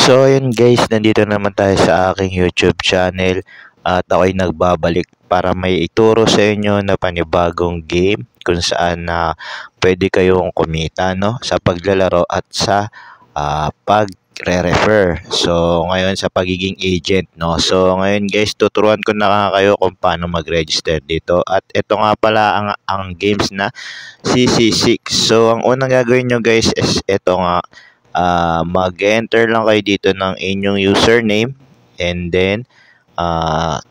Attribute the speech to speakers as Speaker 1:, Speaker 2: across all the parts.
Speaker 1: So ayun guys, nandito naman tayo sa aking YouTube channel at ako'y nagbabalik para may ituro sa inyo na panibagong game kung saan na pwede kayong kumita no sa paglalaro at sa pagre-refer. So ngayon sa pagiging agent no. So ngayon guys, tuturuan ko na kayo kung paano mag-register dito at ito nga pala ang games na CC6. So ang unang gagawin nyo guys is ito nga, mag-enter lang kayo dito ng inyong username and then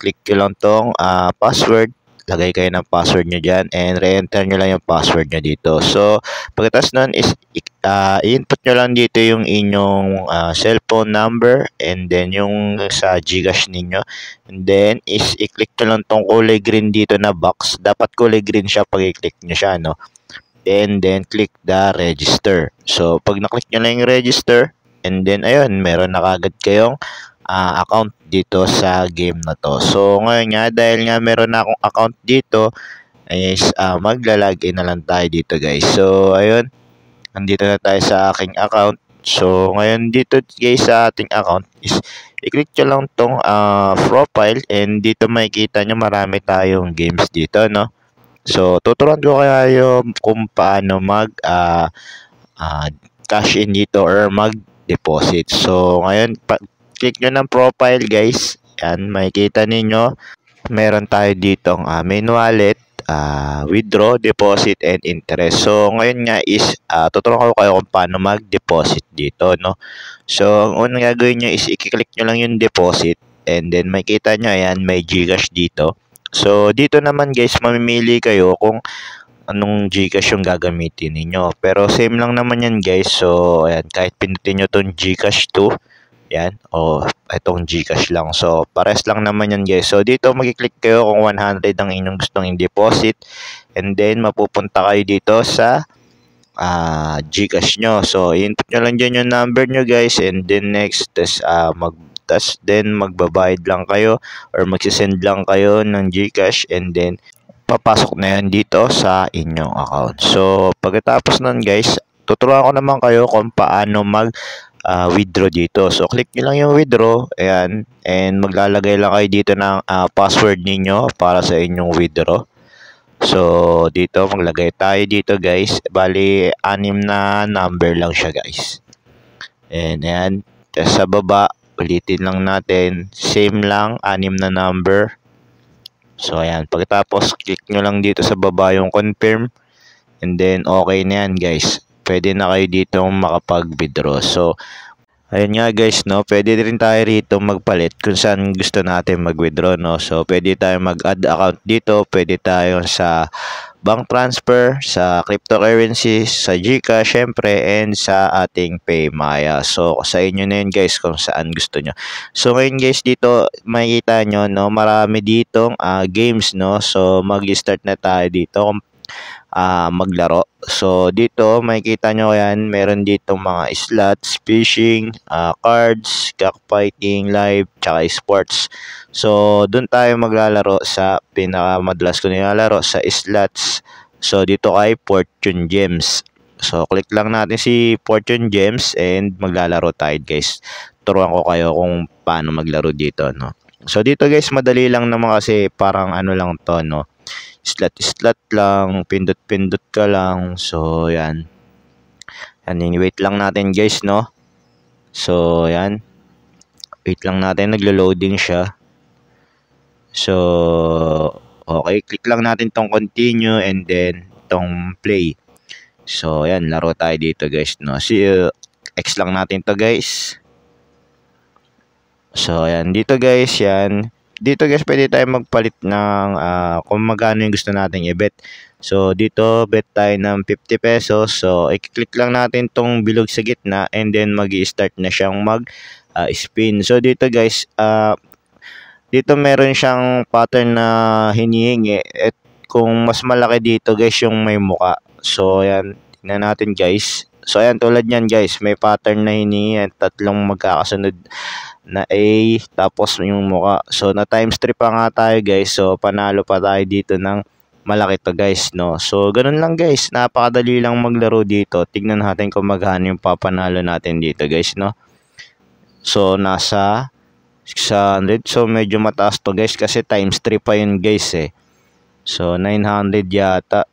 Speaker 1: click nyo lang tong password. Lagay kayo ng password nyo dyan and re-enter nyo lang yung password nyo dito. So pagkatapos nun is i-input nyo lang dito yung inyong cellphone number and then yung sa Gcash ninyo, and then is i-click nyo lang tong kulay green dito na box. Dapat kulay green siya pag i-click nyo siya no, and then click the register. So pag na-click nyo lang yung register, and then ayun, meron na kagad kayong account dito sa game na to. So ngayon nga, dahil nga meron na akong account dito is magla-login na lang tayo dito guys. So ayun, nandito na tayo sa aking account. So ngayon dito guys sa ating account is i-click nyo lang tong profile, and dito makikita nyo marami tayong games dito no. So tuturuan ko kayo kung paano mag cash in dito or mag-deposit. So ngayon, click nyo ng profile guys. Yan, makikita ninyo meron tayo ditong main wallet, withdraw, deposit, and interest. So ngayon nga is tuturuan ko kayo kung paano mag-deposit dito no. So ang unang gagawin nyo is i-click nyo lang yung deposit, and then makikita nyo ayan, may Gcash dito. So dito naman guys, mamimili kayo kung anong Gcash yung gagamitin ninyo. Pero same lang naman yan guys. So ayan, kahit pindutin nyo tong Gcash 2, yan, o itong Gcash lang. So pares lang naman yan guys. So dito mag-click kayo kung 100 ang inyong gustong i-deposit, and then mapupunta kayo dito sa Gcash nyo. So input nyo lang dyan yung number nyo guys, and then next then magbabayad lang kayo or magsisend lang kayo ng Gcash, and then papasok na yan dito sa inyong account. So pagkatapos nun guys, tuturuan ko naman kayo kung paano mag withdraw dito. So click nyo lang yung withdraw, ayan, and maglalagay lang kayo dito ng password ninyo para sa inyong withdraw. So dito maglagay tayo dito guys, bali 6 na number lang siya guys, and ayan, sa baba ulitin lang natin, same lang, 6 na number. So ayan, pagkatapos click nyo lang dito sa baba yung confirm, and then okay na yan guys, pwede na kayo dito makapag-withdraw. So ayun nga guys no, pwede rin tayo rito magpalit kung saan gusto natin mag-withdraw no. So pwede tayo mag-add account dito, pwede tayo sa bank transfer, sa cryptocurrency, sa Gcash syempre, and sa ating Paymaya. So sa inyo na yun guys kung saan gusto nyo. So ngayon guys, dito makikita nyo no, marami ditong games no. So mag-start na tayo dito maglaro. So dito makikita nyo yan, meron ditong mga slots, fishing, cards, cockfighting, live, tsaka sports. So dun tayo maglalaro sa pinakamadalas ko nilalaro, sa slots. So dito kay Fortune Gems. So click lang natin si Fortune Gems and maglalaro tayo guys. Turuan ko kayo kung paano maglaro dito no. So dito guys, madali lang naman kasi parang ano lang to no, slot lang, pindot ka lang. So yan, wait lang natin guys no. So yan, wait lang natin, naglo-loading siya. So okay, click lang natin tong continue and then tong play. So yan, laro tayo dito guys no. X lang natin to guys. So yan, dito guys, yan dito guys pwede tayo magpalit ng kung magkano yung gusto nating i-bet. So dito bet tayo ng 50 pesos. So i-click lang natin tong bilog sa gitna, and then magi-start na siyang mag spin. So dito guys, dito meron siyang pattern na hinihingi, at kung mas malaki dito guys yung may muka. So ayan, tingnan natin guys. So ayan, tulad niyan guys, may pattern na hinihingi, tatlong magkakasunod na A, tapos yung muka. So na times 3 pa nga tayo guys. So panalo pa tayo dito ng malaki to guys no. So ganun lang guys, napakadali lang maglaro dito. Tignan natin kung magkano yung papanalo natin dito guys no. So, nasa 600. So, medyo mataas to guys kasi times 3 pa yun guys eh. So, 900 yata.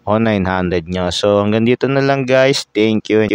Speaker 1: O, 900 nga. So, hanggang dito na lang guys. Thank you.